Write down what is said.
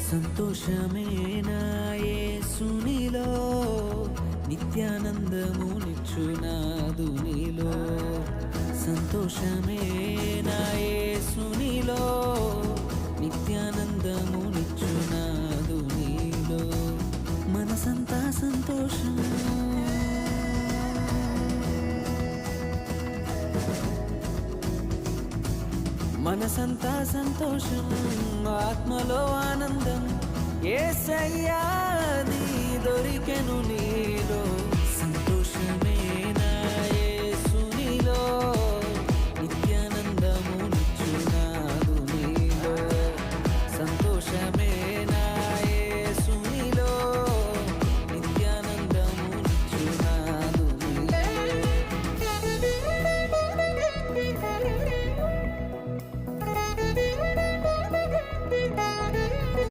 సంతోషమే నా యేసునిలో, నిత్యానందము నిచ్చునాదు నీలో. సంతోషమే నా యేసునిలో, నిత్యానందము నిచ్చునాదు నీలో. మనసంతా సంతోషం, మనసంతా సంతోషం, ఆత్మలో ఆనందం. యేసయ్యా నీ దొరికెను నీలో.